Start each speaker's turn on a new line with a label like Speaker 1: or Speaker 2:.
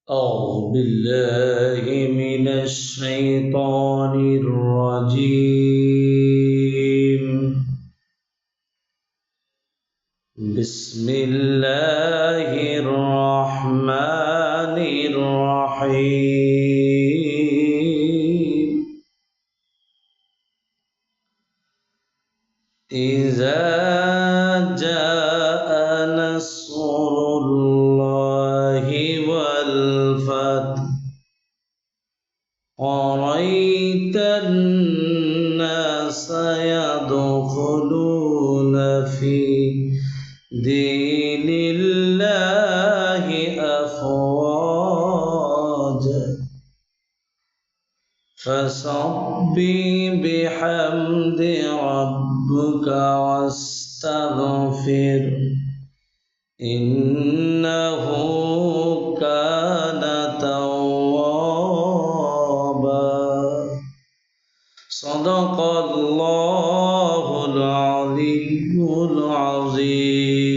Speaker 1: أعوذ بالله من الشيطان الرجيم. بسم الله الرحمن الرحيم. إذا جاء نصر الله والفتح ورأيت الناس يدخلون في دين الله أفواجا فسبح بحمد ربك واستغفر إنه كان توابا. صدق الله العلي العظيم.